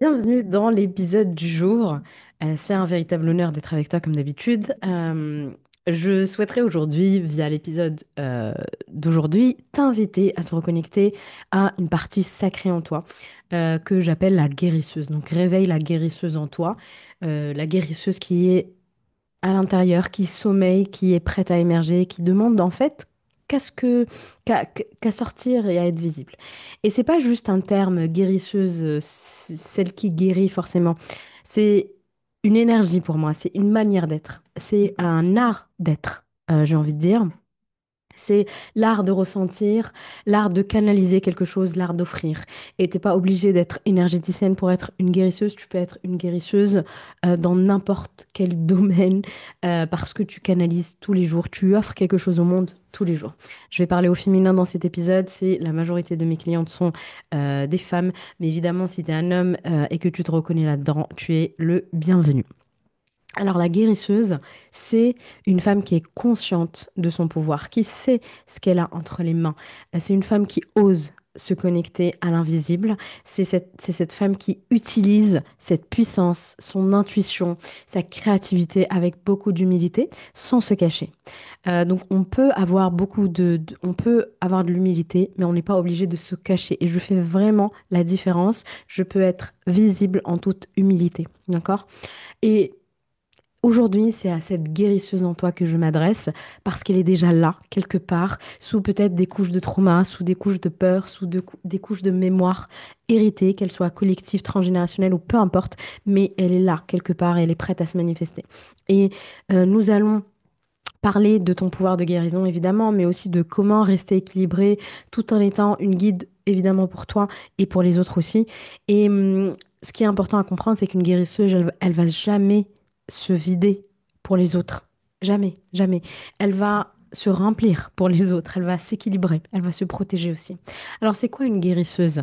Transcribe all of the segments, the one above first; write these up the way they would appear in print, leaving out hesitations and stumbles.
Bienvenue dans l'épisode du jour. C'est un véritable honneur d'être avec toi comme d'habitude. Je souhaiterais aujourd'hui, via l'épisode d'aujourd'hui, t'inviter à te reconnecter à une partie sacrée en toi que j'appelle la guérisseuse. Donc réveille la guérisseuse en toi, la guérisseuse qui est à l'intérieur, qui sommeille, qui est prête à émerger, qui demande en fait qu'est-ce que qu'à sortir et à être visible. Et c'est pas juste un terme guérisseuse, celle qui guérit forcément. C'est une énergie pour moi, c'est une manière d'être, c'est un art d'être, j'ai envie de dire. C'est l'art de ressentir, l'art de canaliser quelque chose, l'art d'offrir. Et t'es pas obligé d'être énergéticienne pour être une guérisseuse. Tu peux être une guérisseuse dans n'importe quel domaine parce que tu canalises tous les jours. Tu offres quelque chose au monde tous les jours. Je vais parler au féminin dans cet épisode. C'est la majorité de mes clientes sont des femmes. Mais évidemment, si tu es un homme et que tu te reconnais là-dedans, tu es le bienvenu. Alors la guérisseuse, c'est une femme qui est consciente de son pouvoir, qui sait ce qu'elle a entre les mains. C'est une femme qui ose se connecter à l'invisible. C'est cette femme qui utilise cette puissance, son intuition, sa créativité avec beaucoup d'humilité, sans se cacher. Donc on peut avoir on peut avoir de l'humilité, mais on n'est pas obligé de se cacher. Et je fais vraiment la différence. Je peux être visible en toute humilité, d'accord? Et aujourd'hui, c'est à cette guérisseuse en toi que je m'adresse parce qu'elle est déjà là, quelque part, sous peut-être des couches de trauma, sous des couches de peur, des couches de mémoire héritées, qu'elles soient collectives, transgénérationnelles ou peu importe, mais elle est là, quelque part, et elle est prête à se manifester. Et nous allons parler de ton pouvoir de guérison, évidemment, mais aussi de comment rester équilibré tout en étant une guide, évidemment, pour toi et pour les autres aussi. Et ce qui est important à comprendre, c'est qu'une guérisseuse, elle va jamais se vider pour les autres. Jamais, jamais. Elle va se remplir pour les autres, elle va s'équilibrer, elle va se protéger aussi. Alors, c'est quoi une guérisseuse?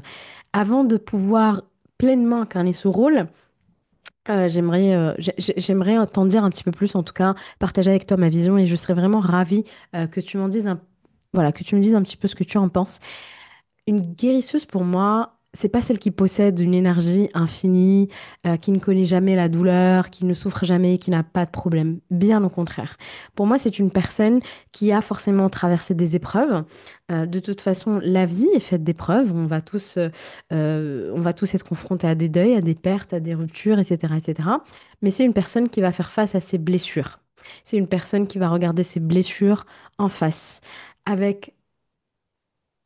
Avant de pouvoir pleinement incarner ce rôle, j'aimerais t'en dire un petit peu plus, en tout cas, partager avec toi ma vision et je serais vraiment ravie que tu m'en dises voilà, que tu me dises un petit peu ce que tu en penses. Une guérisseuse, pour moi, c'est pas celle qui possède une énergie infinie, qui ne connaît jamais la douleur, qui ne souffre jamais, qui n'a pas de problème. Bien au contraire. Pour moi, c'est une personne qui a forcément traversé des épreuves. De toute façon, la vie est faite d'épreuves. On va tous être confrontés à des deuils, à des pertes, à des ruptures, etc., etc. Mais c'est une personne qui va faire face à ses blessures. C'est une personne qui va regarder ses blessures en face, avec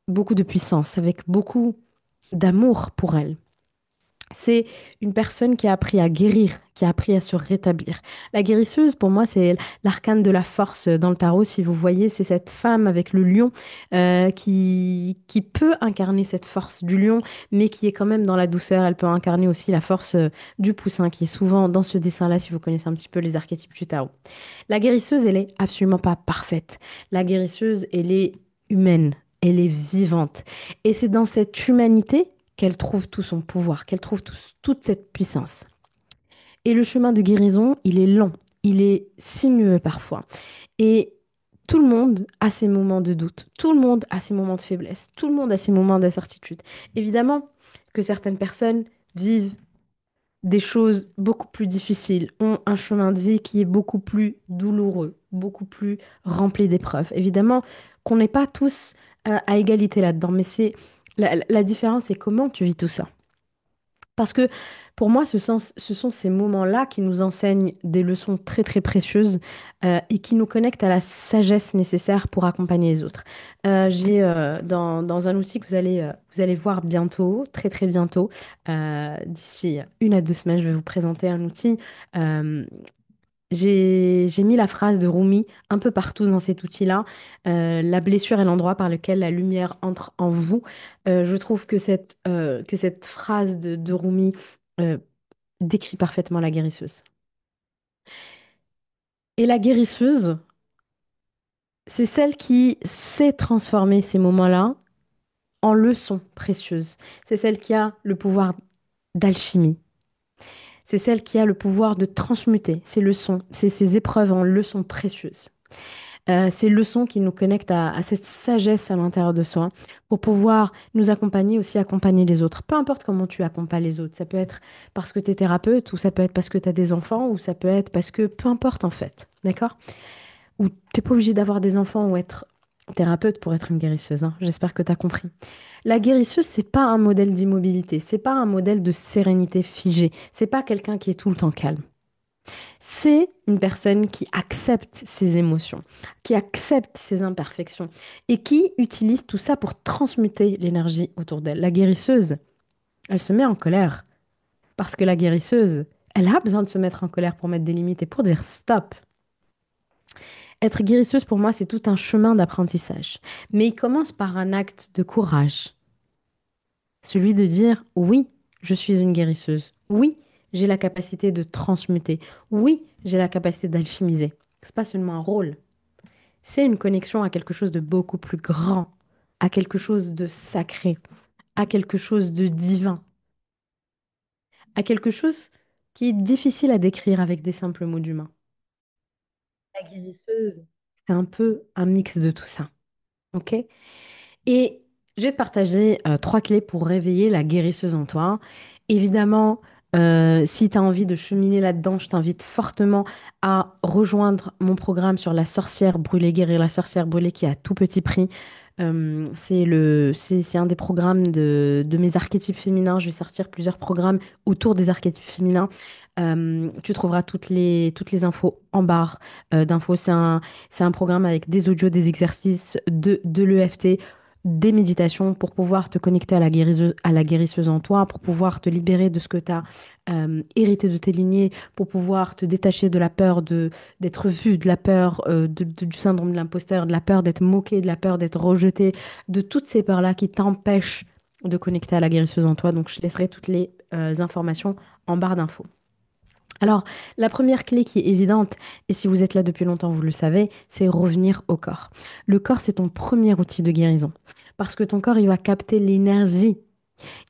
beaucoup de puissance, avec beaucoup d'amour pour elle. C'est une personne qui a appris à guérir, qui a appris à se rétablir. La guérisseuse, pour moi, c'est l'arcane de la force dans le tarot. Si vous voyez, c'est cette femme avec le lion qui peut incarner cette force du lion, mais qui est quand même dans la douceur. Elle peut incarner aussi la force du poussin, qui est souvent dans ce dessin-là, si vous connaissez un petit peu les archétypes du tarot. La guérisseuse, elle est absolument pas parfaite. La guérisseuse, elle est humaine, elle est vivante. Et c'est dans cette humanité qu'elle trouve tout son pouvoir, qu'elle trouve toute cette puissance. Et le chemin de guérison, il est lent, il est sinueux parfois. Et tout le monde a ses moments de doute, tout le monde a ses moments de faiblesse, tout le monde a ses moments d'incertitude. Évidemment que certaines personnes vivent des choses beaucoup plus difficiles, ont un chemin de vie qui est beaucoup plus douloureux, beaucoup plus rempli d'épreuves. Évidemment qu'on n'est pas tous à égalité là-dedans, mais c'est la différence, c'est comment tu vis tout ça. Parce que pour moi, ce sont ces moments-là qui nous enseignent des leçons très très précieuses et qui nous connectent à la sagesse nécessaire pour accompagner les autres. J'ai dans un outil que vous allez voir bientôt, très très bientôt, d'ici 1 à 2 semaines, je vais vous présenter un outil. euh, j'ai mis la phrase de Rumi un peu partout dans cet outil-là. La blessure est l'endroit par lequel la lumière entre en vous. Je trouve que cette phrase de Rumi euh, décrit parfaitement la guérisseuse. Et la guérisseuse, c'est celle qui sait transformer ces moments-là en leçons précieuses. C'est celle qui a le pouvoir d'alchimie. C'est celle qui a le pouvoir de transmuter ces leçons, ces épreuves en leçons précieuses. Ces leçons qui nous connectent à cette sagesse à l'intérieur de soi pour pouvoir nous accompagner, aussi accompagner les autres. Peu importe comment tu accompagnes les autres. Ça peut être parce que tu es thérapeute ou ça peut être parce que tu as des enfants ou ça peut être parce que peu importe en fait. D'accord? Ou t'es pas obligé d'avoir des enfants ou être thérapeute pour être une guérisseuse, hein. J'espère que tu as compris. La guérisseuse, c'est pas un modèle d'immobilité, c'est pas un modèle de sérénité figée, c'est pas quelqu'un qui est tout le temps calme. C'est une personne qui accepte ses émotions, qui accepte ses imperfections et qui utilise tout ça pour transmuter l'énergie autour d'elle. La guérisseuse, elle se met en colère parce que la guérisseuse, elle a besoin de se mettre en colère pour mettre des limites et pour dire stop. Être guérisseuse, pour moi, c'est tout un chemin d'apprentissage. Mais il commence par un acte de courage. Celui de dire oui, je suis une guérisseuse. Oui, j'ai la capacité de transmuter. Oui, j'ai la capacité d'alchimiser. C'est pas seulement un rôle, c'est une connexion à quelque chose de beaucoup plus grand, à quelque chose de sacré, à quelque chose de divin, à quelque chose qui est difficile à décrire avec des simples mots d'humain. La guérisseuse, c'est un peu un mix de tout ça. Ok? Et je vais te partager trois clés pour réveiller la guérisseuse en toi. Évidemment, si tu as envie de cheminer là-dedans, je t'invite fortement à rejoindre mon programme sur la sorcière brûlée, guérir la sorcière brûlée qui est à tout petit prix. C'est un des programmes de mes archétypes féminins. Je vais sortir plusieurs programmes autour des archétypes féminins. Tu trouveras toutes les infos en barre d'infos. C'est un programme avec des audios, des exercices, de l'EFT, des méditations pour pouvoir te connecter à la guérisseuse en toi, pour pouvoir te libérer de ce que tu as hérité de tes lignées, pour pouvoir te détacher de la peur d'être vu, de la peur du syndrome de l'imposteur, de la peur d'être moqué, de la peur d'être rejeté, de toutes ces peurs-là qui t'empêchent de connecter à la guérisseuse en toi. Donc, je laisserai toutes les informations en barre d'infos. Alors, la première clé qui est évidente, et si vous êtes là depuis longtemps, vous le savez, c'est revenir au corps. Le corps, c'est ton premier outil de guérison. Parce que ton corps, il va capter l'énergie.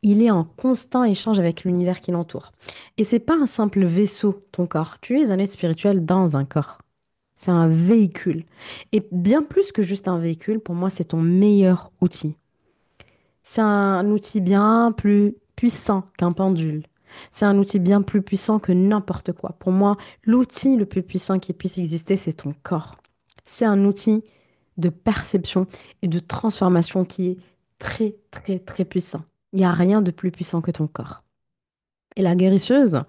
Il est en constant échange avec l'univers qui l'entoure. Et c'est pas un simple vaisseau, ton corps. Tu es un être spirituel dans un corps. C'est un véhicule. Et bien plus que juste un véhicule, pour moi, c'est ton meilleur outil. C'est un outil bien plus puissant qu'un pendule. C'est un outil bien plus puissant que n'importe quoi. Pour moi, l'outil le plus puissant qui puisse exister, c'est ton corps. C'est un outil de perception et de transformation qui est très, très, très puissant. Il n'y a rien de plus puissant que ton corps. Et la guérisseuse,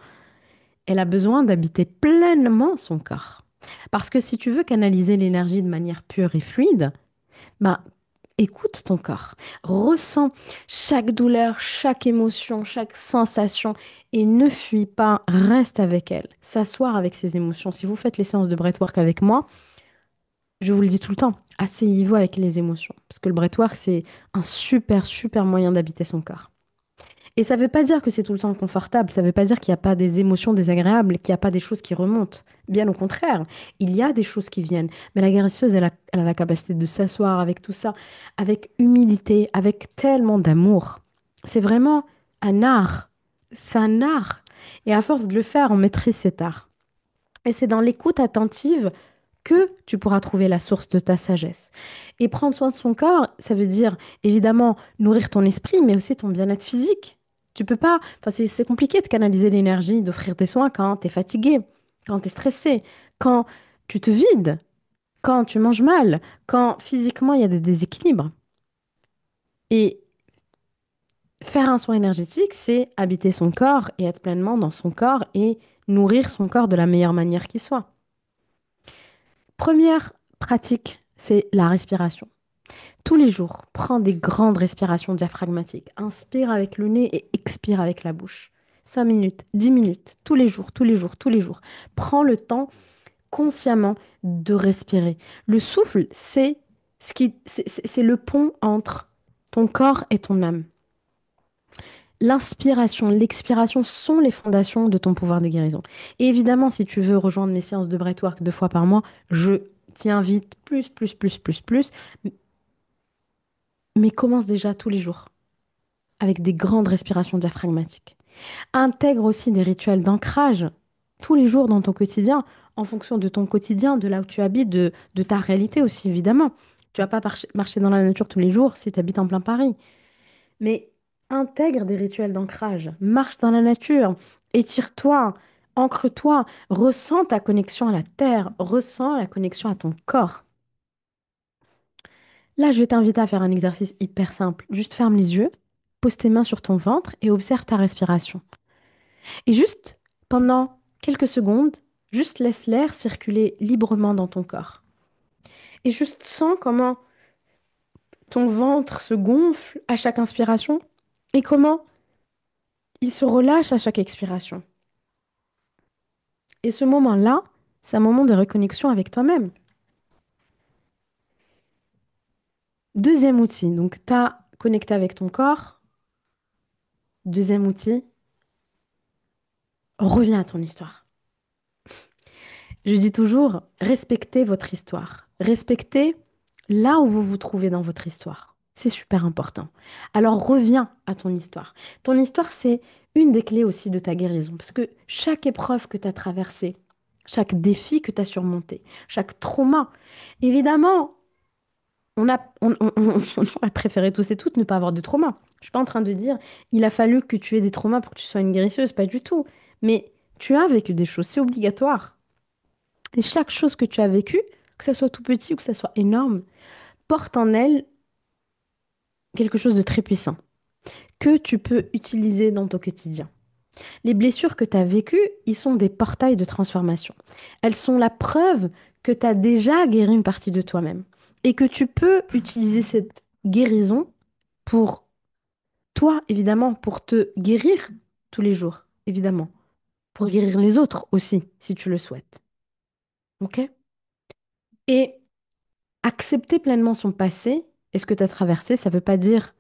elle a besoin d'habiter pleinement son corps. Parce que si tu veux canaliser l'énergie de manière pure et fluide, bah, écoute ton corps, ressens chaque douleur, chaque émotion, chaque sensation et ne fuis pas, reste avec elle. S'asseoir avec ses émotions. Si vous faites les séances de breathwork avec moi, je vous le dis tout le temps, asseyez-vous avec les émotions. Parce que le breathwork, c'est un super, super moyen d'habiter son corps. Et ça ne veut pas dire que c'est tout le temps confortable, ça ne veut pas dire qu'il n'y a pas des émotions désagréables, qu'il n'y a pas des choses qui remontent. Bien au contraire, il y a des choses qui viennent. Mais la guérisseuse, elle a la capacité de s'asseoir avec tout ça, avec humilité, avec tellement d'amour. C'est vraiment un art. C'est un art. Et à force de le faire, on maîtrise cet art. Et c'est dans l'écoute attentive que tu pourras trouver la source de ta sagesse. Et prendre soin de son corps, ça veut dire évidemment nourrir ton esprit, mais aussi ton bien-être physique. Tu peux pas, enfin c'est compliqué de canaliser l'énergie, d'offrir des soins quand tu es fatigué, quand tu es stressé, quand tu te vides, quand tu manges mal, quand physiquement il y a des déséquilibres. Et faire un soin énergétique, c'est habiter son corps et être pleinement dans son corps et nourrir son corps de la meilleure manière qui soit. Première pratique, c'est la respiration. Tous les jours, prends des grandes respirations diaphragmatiques. Inspire avec le nez et expire avec la bouche. 5 minutes, 10 minutes, tous les jours, tous les jours, tous les jours. Prends le temps consciemment de respirer. Le souffle, c'est le pont entre ton corps et ton âme. L'inspiration, l'expiration sont les fondations de ton pouvoir de guérison. Et évidemment, si tu veux rejoindre mes séances de breathwork 2 fois par mois, je t'y invite plus. Mais commence déjà tous les jours avec des grandes respirations diaphragmatiques. Intègre aussi des rituels d'ancrage tous les jours dans ton quotidien en fonction de ton quotidien, de là où tu habites, de ta réalité aussi, évidemment. Tu vas pas marcher dans la nature tous les jours si tu habites en plein Paris. Mais intègre des rituels d'ancrage, marche dans la nature, étire-toi, ancre-toi, ressens ta connexion à la terre, ressens la connexion à ton corps. Là, je vais t'inviter à faire un exercice hyper simple. Juste ferme les yeux, pose tes mains sur ton ventre et observe ta respiration. Et juste pendant quelques secondes, juste laisse l'air circuler librement dans ton corps. Et juste sens comment ton ventre se gonfle à chaque inspiration et comment il se relâche à chaque expiration. Et ce moment-là, c'est un moment de reconnexion avec toi-même. Deuxième outil, donc tu as connecté avec ton corps. Deuxième outil, reviens à ton histoire. Je dis toujours, respectez votre histoire. Respectez là où vous vous trouvez dans votre histoire. C'est super important. Alors reviens à ton histoire. Ton histoire, c'est une des clés aussi de ta guérison. Parce que chaque épreuve que tu as traversée, chaque défi que tu as surmonté, chaque trauma, évidemment, on aurait préféré tous et toutes ne pas avoir de trauma. Je suis pas en train de dire il a fallu que tu aies des traumas pour que tu sois une guérisseuse, pas du tout. Mais tu as vécu des choses, c'est obligatoire. Et chaque chose que tu as vécue, que ça soit tout petit ou que ça soit énorme, porte en elle quelque chose de très puissant que tu peux utiliser dans ton quotidien. Les blessures que tu as vécues, ils sont des portails de transformation. Elles sont la preuve que tu as déjà guéri une partie de toi-même et que tu peux utiliser cette guérison pour toi, évidemment, pour te guérir tous les jours, évidemment, pour guérir les autres aussi, si tu le souhaites. OK? Et accepter pleinement son passé et ce que tu as traversé, ça ne veut pas dire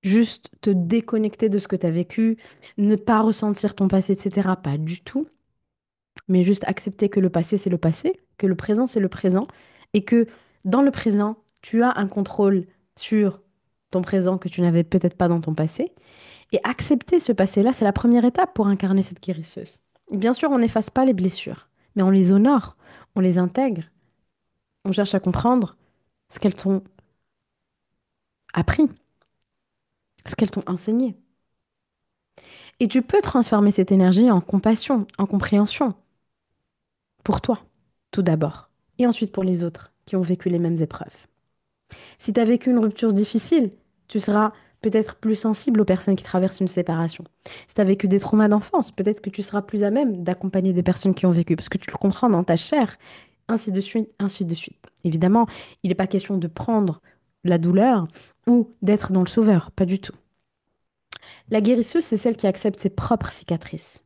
juste te déconnecter de ce que tu as vécu, ne pas ressentir ton passé, etc. Pas du tout, mais juste accepter que le passé, c'est le passé, que le présent, c'est le présent, et que dans le présent, tu as un contrôle sur ton présent que tu n'avais peut-être pas dans ton passé. Et accepter ce passé-là, c'est la première étape pour incarner cette guérisseuse. Et bien sûr, on n'efface pas les blessures, mais on les honore, on les intègre, on cherche à comprendre ce qu'elles t'ont appris, ce qu'elles t'ont enseigné. Et tu peux transformer cette énergie en compassion, en compréhension, pour toi, tout d'abord, et ensuite pour les autres qui ont vécu les mêmes épreuves. Si tu as vécu une rupture difficile, tu seras peut-être plus sensible aux personnes qui traversent une séparation. Si tu as vécu des traumas d'enfance, peut-être que tu seras plus à même d'accompagner des personnes qui ont vécu, parce que tu le comprends dans ta chair, ainsi de suite, ainsi de suite. Évidemment, il n'est pas question de prendre la douleur ou d'être dans le sauveur, pas du tout. La guérisseuse, c'est celle qui accepte ses propres cicatrices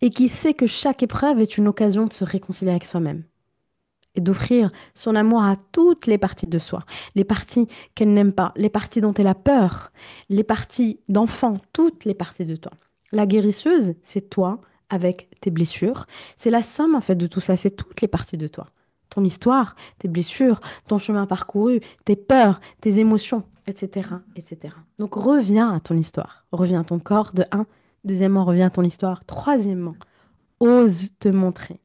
et qui sait que chaque épreuve est une occasion de se réconcilier avec soi-même et d'offrir son amour à toutes les parties de soi, les parties qu'elle n'aime pas, les parties dont elle a peur, les parties d'enfant, toutes les parties de toi. La guérisseuse, c'est toi avec tes blessures. C'est la somme en fait de tout ça, c'est toutes les parties de toi. Ton histoire, tes blessures, ton chemin parcouru, tes peurs, tes émotions, etc., etc. Donc reviens à ton histoire, reviens à ton corps de un. Deuxièmement, reviens à ton histoire. Troisièmement, ose te montrer,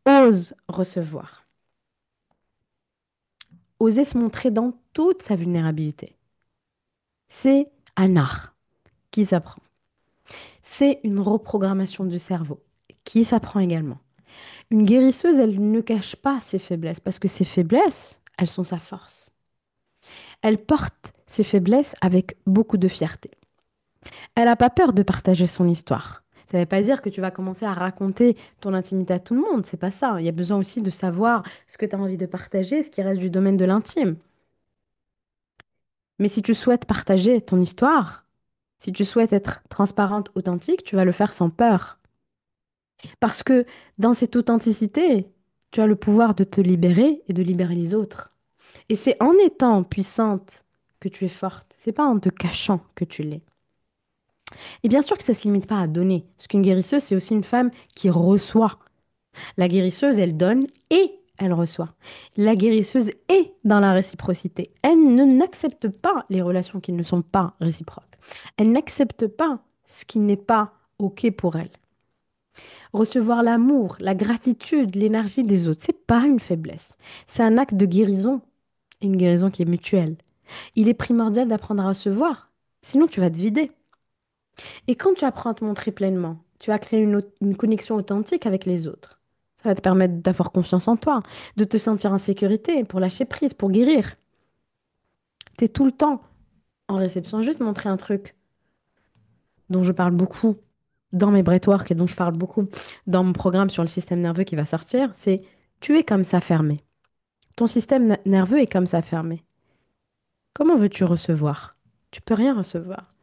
ose recevoir. Oser se montrer dans toute sa vulnérabilité. C'est un art qui s'apprend. C'est une reprogrammation du cerveau qui s'apprend également. Une guérisseuse, elle ne cache pas ses faiblesses parce que ses faiblesses, elles sont sa force. Elle porte ses faiblesses avec beaucoup de fierté. Elle n'a pas peur de partager son histoire. Ça ne veut pas dire que tu vas commencer à raconter ton intimité à tout le monde, c'est pas ça. Il y a besoin aussi de savoir ce que tu as envie de partager, ce qui reste du domaine de l'intime. Mais si tu souhaites partager ton histoire, si tu souhaites être transparente, authentique, tu vas le faire sans peur. Parce que dans cette authenticité, tu as le pouvoir de te libérer et de libérer les autres. Et c'est en étant puissante que tu es forte. C'est pas en te cachant que tu l'es. Et bien sûr que ça ne se limite pas à donner. Parce qu'une guérisseuse, c'est aussi une femme qui reçoit. La guérisseuse, elle donne et elle reçoit. La guérisseuse est dans la réciprocité. Elle n'accepte pas les relations qui ne sont pas réciproques. Elle n'accepte pas ce qui n'est pas OK pour elle. Recevoir l'amour, la gratitude, l'énergie des autres, c'est pas une faiblesse. C'est un acte de guérison, une guérison qui est mutuelle. Il est primordial d'apprendre à recevoir, sinon tu vas te vider. Et quand tu apprends à te montrer pleinement, tu vas créer une connexion authentique avec les autres. Ça va te permettre d'avoir confiance en toi, de te sentir en sécurité, pour lâcher prise, pour guérir. Tu es tout le temps en réception. Je vais te montrer un truc dont je parle beaucoup dans mes breathwork et dont je parle beaucoup dans mon programme sur le système nerveux qui va sortir, c'est tu es comme ça fermé. Ton système nerveux est comme ça fermé. Comment veux-tu recevoir? Tu peux rien recevoir.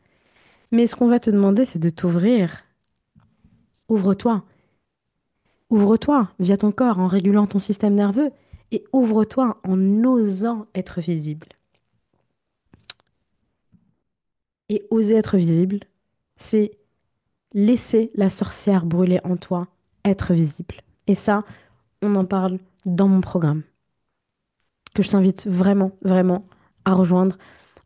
Mais ce qu'on va te demander, c'est de t'ouvrir. Ouvre-toi. Ouvre-toi via ton corps en régulant ton système nerveux et ouvre-toi en osant être visible. Et oser être visible, c'est laisser la sorcière brûler en toi être visible. Et ça, on en parle dans mon programme, que je t'invite vraiment, vraiment à rejoindre.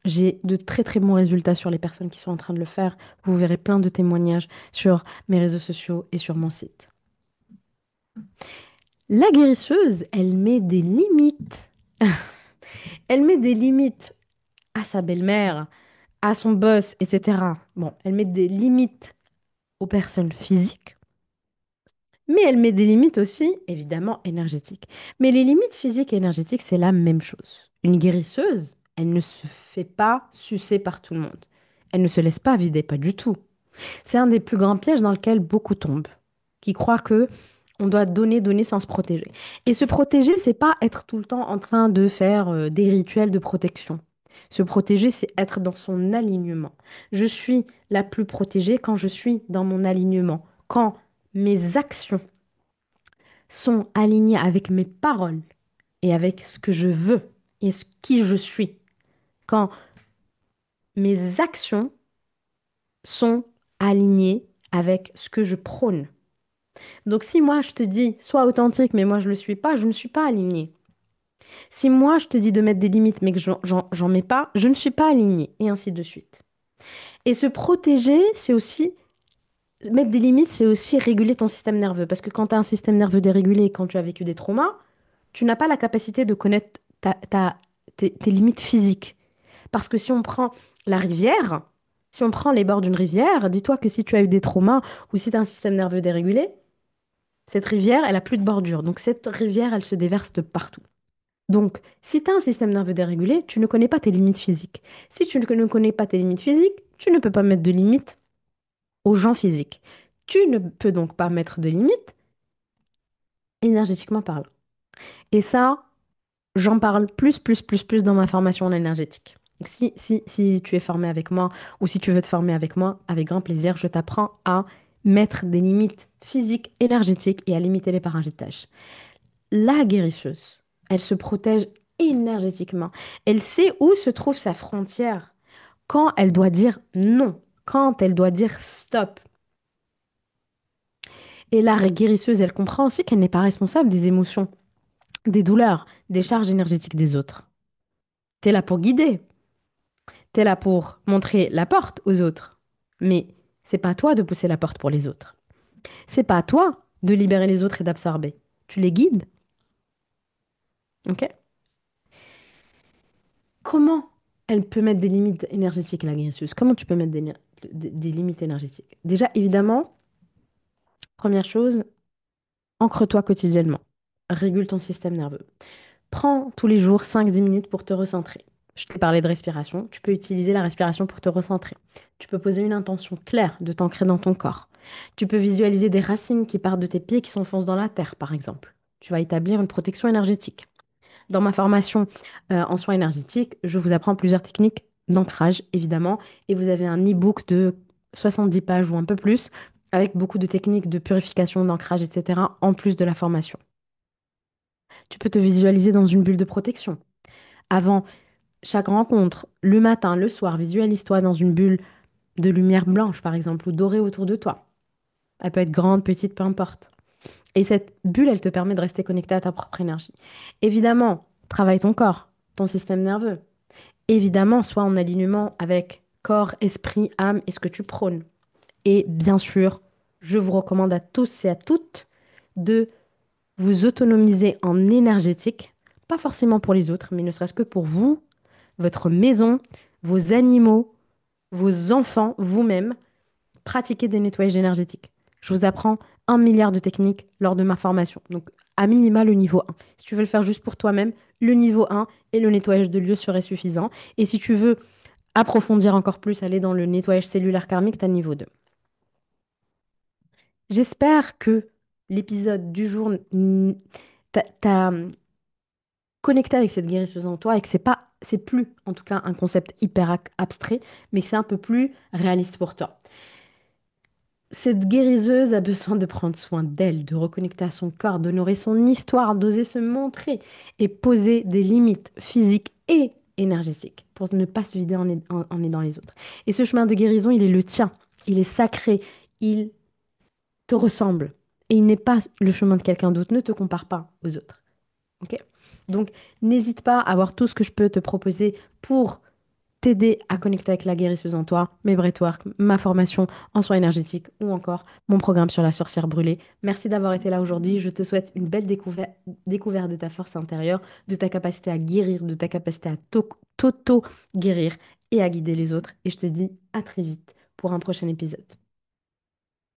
J'ai de très très bons résultats sur les personnes qui sont en train de le faire. Vous verrez plein de témoignages sur mes réseaux sociaux et sur mon site. La guérisseuse, elle met des limites. Elle met des limites à sa belle-mère, à son boss, etc. Bon, elle met des limites aux personnes physiques, mais elle met des limites aussi, évidemment, énergétiques. Mais les limites physiques et énergétiques, c'est la même chose. Une guérisseuse, elle ne se fait pas sucer par tout le monde. Elle ne se laisse pas vider, pas du tout. C'est un des plus grands pièges dans lequel beaucoup tombent, qui croient que on doit donner, donner sans se protéger. Et se protéger, c'est pas être tout le temps en train de faire des rituels de protection. Se protéger, c'est être dans son alignement. Je suis la plus protégée quand je suis dans mon alignement, quand mes actions sont alignées avec mes paroles et avec ce que je veux et qui je suis. Quand mes actions sont alignées avec ce que je prône. Donc si moi je te dis sois authentique mais moi je le suis pas, je ne suis pas alignée. Si moi je te dis de mettre des limites mais que j'en mets pas, je ne suis pas alignée et ainsi de suite. Et se protéger, c'est aussi mettre des limites, c'est aussi réguler ton système nerveux parce que quand tu as un système nerveux dérégulé et quand tu as vécu des traumas, tu n'as pas la capacité de connaître tes limites physiques. Parce que si on prend la rivière, si on prend les bords d'une rivière, dis-toi que si tu as eu des traumas ou si tu as un système nerveux dérégulé, cette rivière, elle a plus de bordure. Donc cette rivière, elle se déverse de partout. Donc, si tu as un système nerveux dérégulé, tu ne connais pas tes limites physiques. Si tu ne connais pas tes limites physiques, tu ne peux pas mettre de limites aux gens physiques. Tu ne peux donc pas mettre de limites énergétiquement parlant. Et ça, j'en parle plus dans ma formation en énergétique. Donc, si tu es formé avec moi ou si tu veux te former avec moi, avec grand plaisir, je t'apprends à mettre des limites physiques, énergétiques et à limiter les parasitages. La guérisseuse, elle se protège énergétiquement. Elle sait où se trouve sa frontière, quand elle doit dire non, quand elle doit dire stop. Et la guérisseuse, elle comprend aussi qu'elle n'est pas responsable des émotions, des douleurs, des charges énergétiques des autres. T'es là pour guider, t'es là pour montrer la porte aux autres. Mais c'est pas à toi de pousser la porte pour les autres. C'est pas à toi de libérer les autres et d'absorber. Tu les guides, ok? Comment elle peut mettre des limites énergétiques, la guérisseuse? Comment tu peux mettre des limites énergétiques? Déjà, évidemment, première chose, ancre-toi quotidiennement. Régule ton système nerveux. Prends tous les jours 5-10 minutes pour te recentrer. Je t'ai parlé de respiration. Tu peux utiliser la respiration pour te recentrer. Tu peux poser une intention claire de t'ancrer dans ton corps. Tu peux visualiser des racines qui partent de tes pieds qui s'enfoncent dans la terre, par exemple. Tu vas établir une protection énergétique. Dans ma formation en soins énergétiques, je vous apprends plusieurs techniques d'ancrage, évidemment, et vous avez un e-book de 70 pages ou un peu plus, avec beaucoup de techniques de purification, d'ancrage, etc., en plus de la formation. Tu peux te visualiser dans une bulle de protection. Avant chaque rencontre, le matin, le soir, visualise-toi dans une bulle de lumière blanche, par exemple, ou dorée autour de toi. Elle peut être grande, petite, peu importe. Et cette bulle, elle te permet de rester connecté à ta propre énergie. Évidemment, travaille ton corps, ton système nerveux. Évidemment, sois en alignement avec corps, esprit, âme et ce que tu prônes. Et bien sûr, je vous recommande à tous et à toutes de vous autonomiser en énergétique, pas forcément pour les autres, mais ne serait-ce que pour vous, votre maison, vos animaux, vos enfants, vous-même, pratiquez des nettoyages énergétiques. Je vous apprends 1 milliard de techniques lors de ma formation. Donc, à minima, le niveau 1. Si tu veux le faire juste pour toi-même, le niveau 1 et le nettoyage de lieux serait suffisant. Et si tu veux approfondir encore plus, aller dans le nettoyage cellulaire karmique, tu as niveau 2. J'espère que l'épisode du jour t'a connecté avec cette guérisseuse en toi et que c'est plus, en tout cas, un concept hyper abstrait, mais que c'est un peu plus réaliste pour toi. Cette guériseuse a besoin de prendre soin d'elle, de reconnecter à son corps, d'honorer son histoire, d'oser se montrer et poser des limites physiques et énergétiques pour ne pas se vider en aidant les autres. Et ce chemin de guérison, il est le tien, il est sacré, il te ressemble et il n'est pas le chemin de quelqu'un d'autre. Ne te compare pas aux autres. Ok. Donc, n'hésite pas à voir tout ce que je peux te proposer pour t'aider à connecter avec la guérisseuse en toi, mes breathwork, ma formation en soins énergétiques ou encore mon programme sur la sorcière brûlée. Merci d'avoir été là aujourd'hui. Je te souhaite une belle découverte de ta force intérieure, de ta capacité à guérir, de ta capacité à t'auto-guérir et à guider les autres. Et je te dis à très vite pour un prochain épisode.